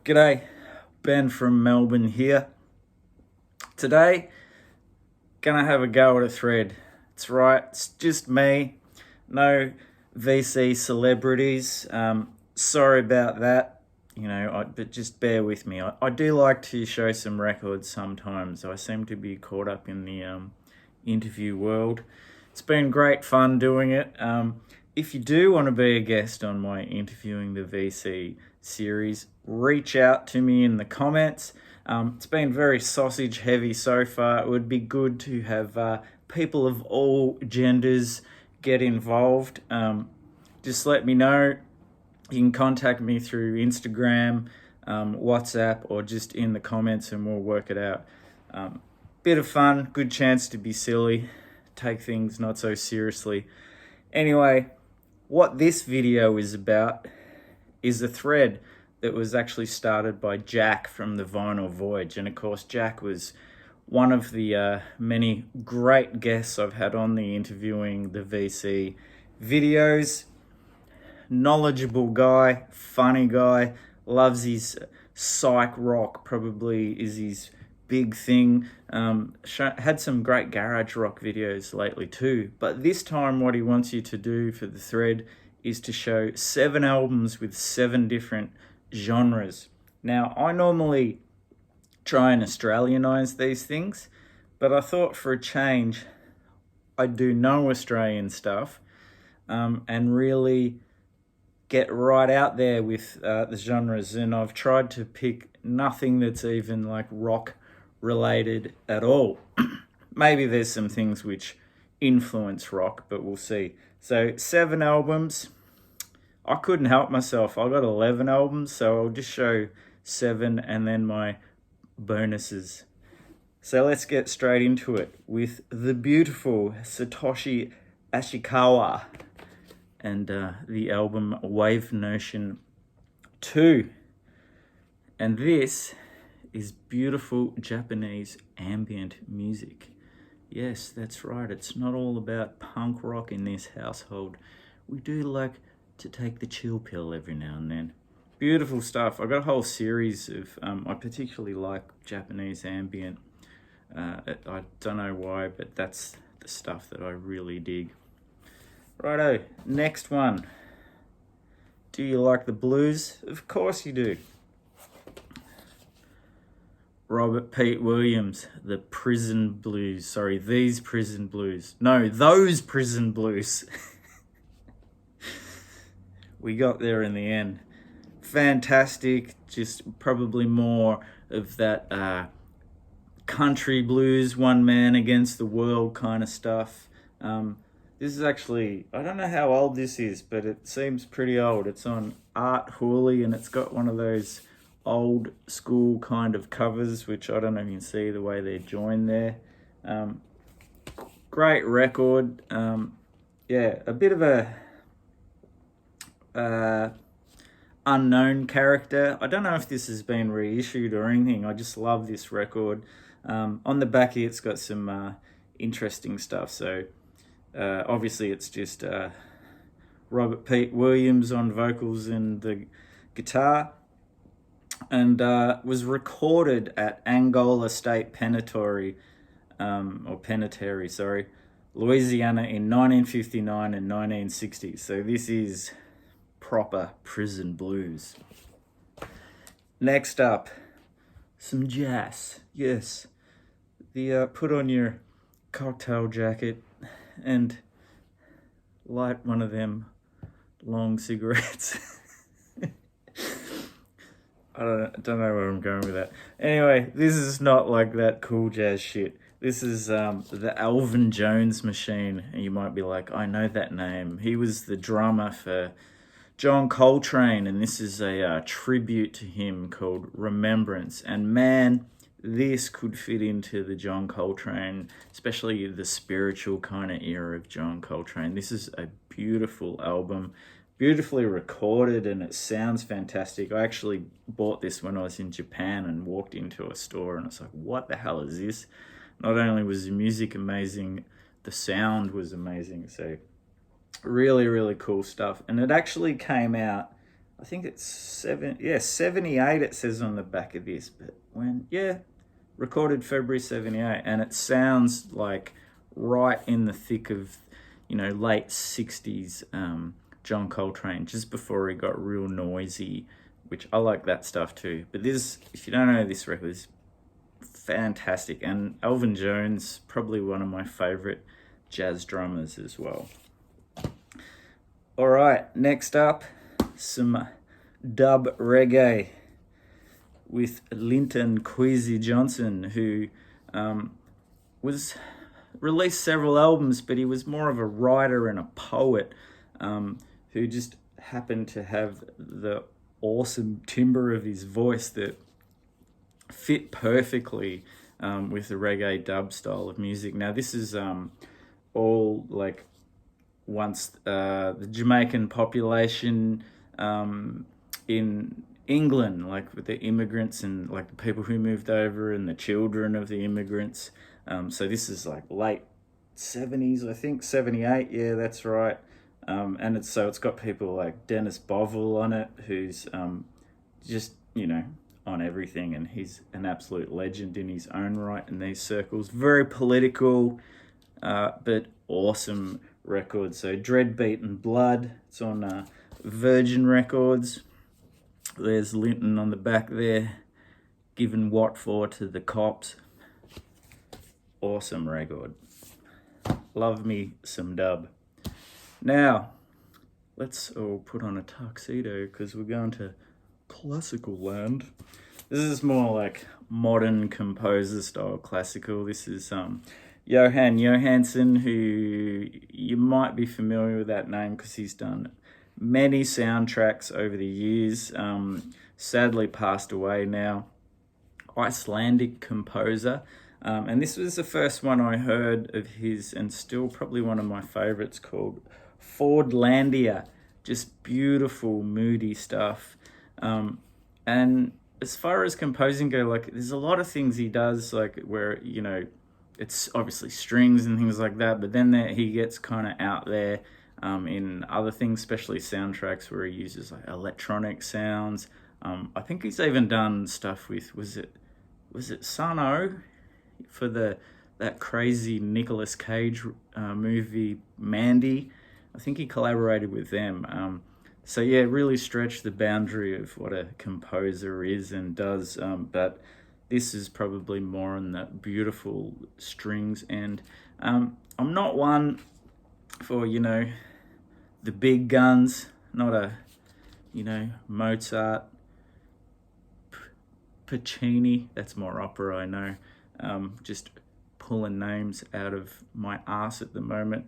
G'day, Ben from Melbourne here. Today, gonna have a go at a thread. That's right, it's just me, no VC celebrities. Sorry about that, but just bear with me. I do like to show some records sometimes. I seem to be caught up in the interview world. It's been great fun doing it. If you do want to be a guest on my Interviewing the VC series, reach out to me in the comments. It's been very sausage heavy so far. It would be good to have people of all genders get involved. Just let me know. You can contact me through Instagram, WhatsApp, or just in the comments and we'll work it out. Bit of fun, good chance to be silly, take things not so seriously. Anyway, what this video is about is a thread that was actually started by Jack from the Vinyl Voyage. And of course, Jack was one of the many great guests I've had on the Interviewing the VC videos. Knowledgeable guy, funny guy, loves his psych rock, probably is his big thing. Had some great garage rock videos lately too, but this time what he wants you to do for the thread is to show 7 albums with 7 different genres. Now, I normally try and Australianize these things, but I thought for a change I'd do no Australian stuff and really get right out there with the genres. And I've tried to pick nothing that's even like rock related at all. Maybe there's some things which influence rock, but we'll see. So 7 albums. I couldn't help myself. I got 11 albums, so I'll just show 7 and then my bonuses. So let's get straight into it with the beautiful Satoshi Ashikawa and the album Wave Notion 2. And this is beautiful Japanese ambient music. Yes, that's right. It's not all about punk rock in this household. We do like to take the chill pill every now and then. Beautiful stuff. I've got a whole series of, I particularly like Japanese ambient. I don't know why, but that's the stuff that I really dig. Righto, next one. Do you like the blues? Of course you do. Robert Pete Williams, the Prison Blues. Sorry, these Prison Blues. No, those Prison Blues. We got there in the end. Fantastic, just probably more of that country blues, one man against the world kind of stuff. This is actually, I don't know how old this is, but it seems pretty old. It's on Art Hurley and it's got one of those old school kind of covers, which I don't know if you can see the way they're joined there. Great record. Yeah, a bit of a unknown character. I don't know if this has been reissued or anything. I just love this record. On the back here, it's got some interesting stuff. So obviously it's just Robert Pete Williams on vocals and the guitar. And was recorded at Angola State Penitentiary, Louisiana in 1959 and 1960. So this is proper prison blues. Next up, some jazz. Yes, the put on your cocktail jacket and light one of them long cigarettes. I don't know where I'm going with that. Anyway, this is not like that cool jazz shit. This is the Alvin Jones machine. And you might be like, I know that name. He was the drummer for John Coltrane, and this is a tribute to him called Remembrance. And man, this could fit into the John Coltrane, especially the spiritual kind of era of John Coltrane. This is a beautiful album. Beautifully recorded and it sounds fantastic. I actually bought this when I was in Japan and walked into a store and I was like, what the hell is this? Not only was the music amazing, the sound was amazing. So really, really cool stuff. And it actually came out I think it's 78 it says on the back of this, but recorded February 78, and it sounds like right in the thick of, late 60s John Coltrane, just before he got real noisy, which I like that stuff too. But this, if you don't know, this record is fantastic, and Alvin Jones, probably one of my favorite jazz drummers as well. All right, next up, some dub reggae with Linton Quasy Johnson, who was released several albums, but he was more of a writer and a poet, who just happened to have the awesome timbre of his voice that fit perfectly with the reggae dub style of music. Now, this is all like once the Jamaican population in England, like with the immigrants and like the people who moved over and the children of the immigrants. So this is like late 70s, I think, 78. Yeah, that's right. And it's got people like Dennis Bovell on it, who's just, on everything, and he's an absolute legend in his own right in these circles. Very political, but awesome record. So Dreadbeat and Blood, it's on Virgin Records. There's Linton on the back there, giving what for to the cops. Awesome record. Love me some dub. Now, let's all put on a tuxedo because we're going to classical land. This is more like modern composer style classical. This is Johan Johansson, who you might be familiar with that name because he's done many soundtracks over the years. Sadly passed away now. Icelandic composer. And this was the first one I heard of his, and still probably one of my favorites, called Fordlandia. Just beautiful, moody stuff. And as far as composing go, like, there's a lot of things he does, like, where, it's obviously strings and things like that, but then he gets kind of out there in other things, especially soundtracks where he uses like electronic sounds. I think he's even done stuff with, was it Sano for that crazy Nicolas Cage movie Mandy. I think he collaborated with them. So yeah, really stretched the boundary of what a composer is and does. But this is probably more on the beautiful strings, and I'm not one for, the big guns, not a, Mozart, Puccini, that's more opera, I know. Just pulling names out of my ass at the moment.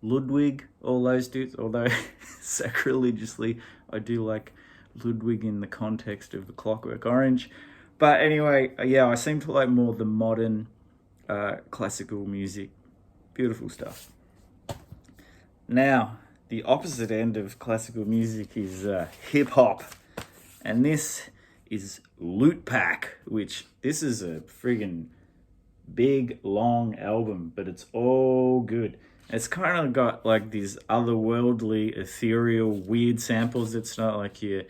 Ludwig, all those dudes, although sacrilegiously I do like Ludwig in the context of The Clockwork Orange. But anyway, yeah, I seem to like more the modern classical music. Beautiful stuff. Now, the opposite end of classical music is hip-hop. And this is Loot Pack, which this is a friggin' big, long album, but it's all good. It's kind of got like these otherworldly, ethereal, weird samples. It's not like the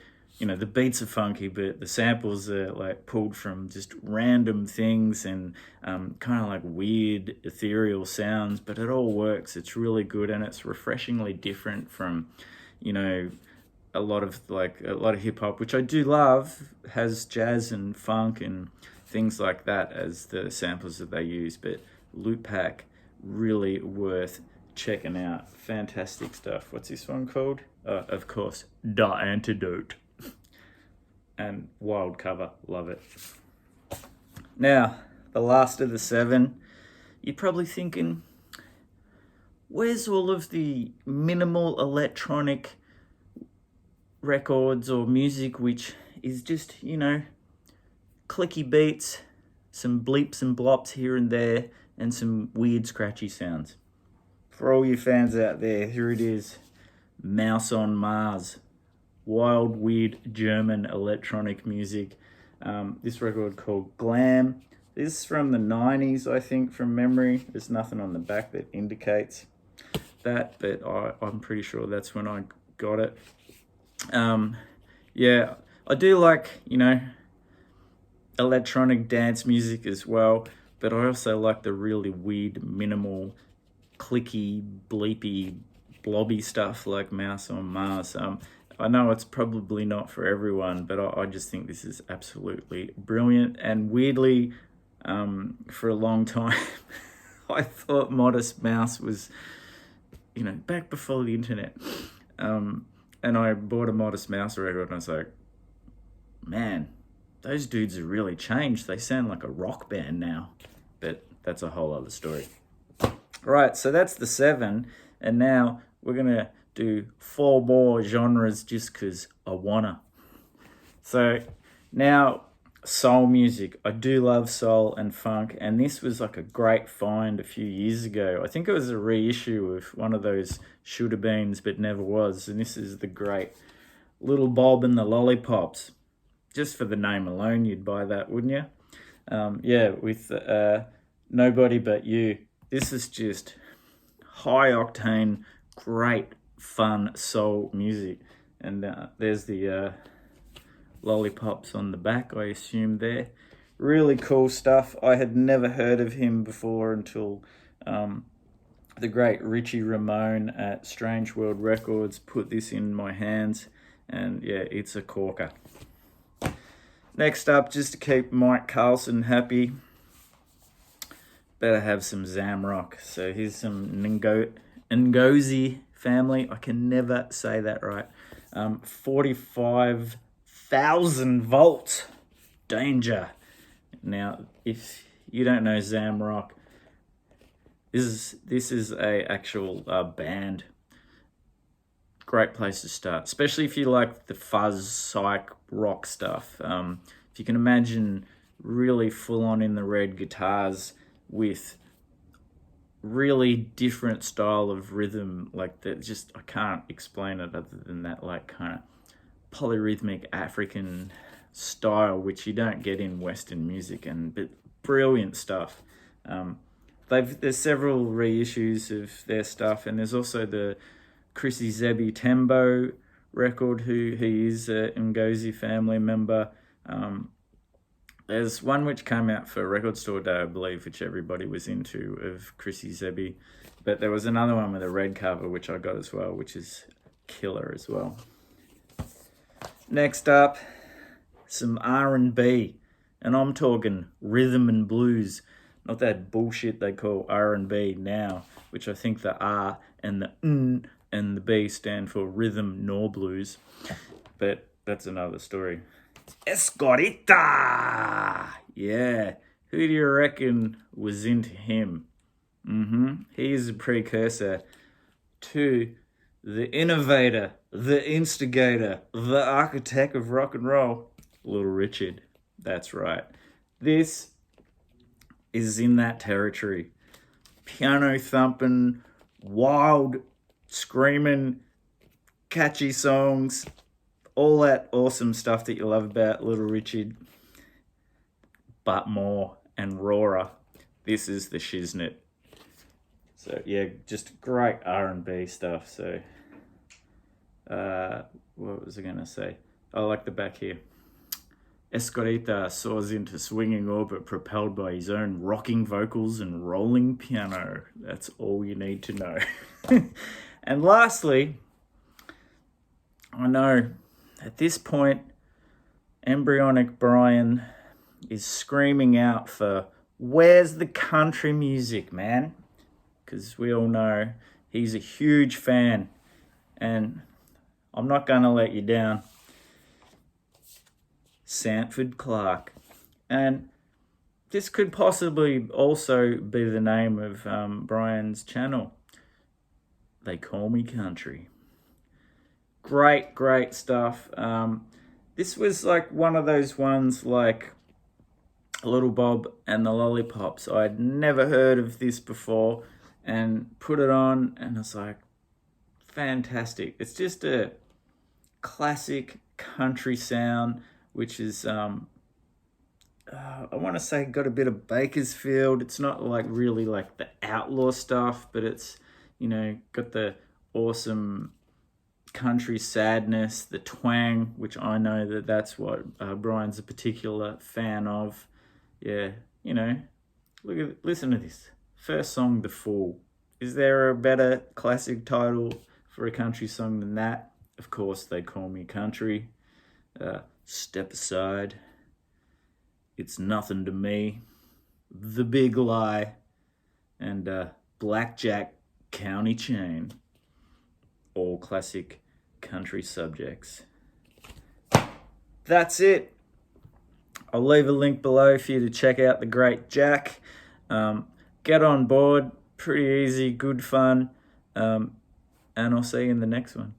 beats are funky, but the samples are like pulled from just random things and kind of like weird, ethereal sounds, but it all works. It's really good, and it's refreshingly different from, a lot of hip hop, which I do love, has jazz and funk and things like that as the samples that they use. But Loot Pack, really worth checking out. Fantastic stuff. What's this one called? Of course, Da Antidote. And wild cover, love it. Now, the last of the 7. You're probably thinking, where's all of the minimal electronic records or music which is just, clicky beats, some bleeps and blops here and there, and some weird scratchy sounds? For all you fans out there, here it is. Mouse on Mars. Wild, weird German electronic music. This record called Glam. This is from the 90s, I think, from memory. There's nothing on the back that indicates that, but I'm pretty sure that's when I got it. Yeah, I do like, electronic dance music as well, but I also like the really weird, minimal, clicky, bleepy, blobby stuff like Mouse on Mars. I know it's probably not for everyone, but I just think this is absolutely brilliant. And weirdly, for a long time, I thought Modest Mouse was, back before the internet. And I bought a Modest Mouse record and I was like, man, those dudes have really changed. They sound like a rock band now. But that's a whole other story. Right, so that's the 7. And now we're going to do 4 more genres just because I wanna. So now soul music. I do love soul and funk. And this was like a great find a few years ago. I think it was a reissue of one of those should have beens but never was. And this is the great Little Bob and the Lollipops. Just for the name alone, you'd buy that, wouldn't you? With Nobody But You. This is just high octane, great, fun soul music. And there's the Lollipops on the back, I assume there. Really cool stuff. I had never heard of him before until the great Richie Ramone at Strange World Records put this in my hands. And yeah, it's a corker. Next up, just to keep Mike Carlson happy, better have some Zamrock. So here's some Ngozi family. I can never say that right. 45,000 volts. Danger. Now, if you don't know Zamrock, this is a actual band. Great place to start, especially if you like the fuzz, psych, rock stuff. If you can imagine really full on in the red guitars with really different style of rhythm, like that, just I can't explain it other than that, like kind of polyrhythmic African style, which you don't get in Western music, but brilliant stuff. There's several reissues of their stuff, and there's also the Chrissy Zebi Tembo record, he is a Ngozi family member. There's one which came out for Record Store Day, I believe, which everybody was into, of Chrissy Zebi. But there was another one with a red cover, which I got as well, which is killer as well. Next up, some R&B. And I'm talking rhythm and blues. Not that bullshit they call R&B now, which I think the R and the N and the B stand for rhythm nor blues. But that's another story. Escorita! Yeah. Who do you reckon was into him? He is a precursor to the innovator, the instigator, the architect of rock and roll, Little Richard. That's right. This is in that territory. Piano thumping, wild, screaming, catchy songs, all that awesome stuff that you love about Little Richard, but more and rawer. This is the shiznit. So yeah, just great R&B stuff. So what was I going to say? I like the back here. Escorita soars into swinging orbit propelled by his own rocking vocals and rolling piano. That's all you need to know. And lastly, I know at this point, embryonic Brian is screaming out for, where's the country music, man? Because we all know he's a huge fan, and I'm not going to let you down. Sanford Clark. And this could possibly also be the name of Brian's channel. They Call Me Country. Great stuff. This was like one of those ones like Little Bob and the Lollipops. I'd never heard of this before and put it on and I was like, fantastic. It's just a classic country sound, which is, I want to say got a bit of Bakersfield. It's not like really like the outlaw stuff, but it's, got the awesome country sadness, the twang, which I know that's what Brian's a particular fan of. Yeah, you know, listen to this. First song, The Fool. Is there a better classic title for a country song than that? Of course, They Call Me Country. Step Aside. It's Nothing to Me. The Big Lie. And Blackjack County Chain. All classic country subjects. That's it. I'll leave a link below for you to check out The Great Jack. Get on board. Pretty easy, good fun. And I'll see you in the next one.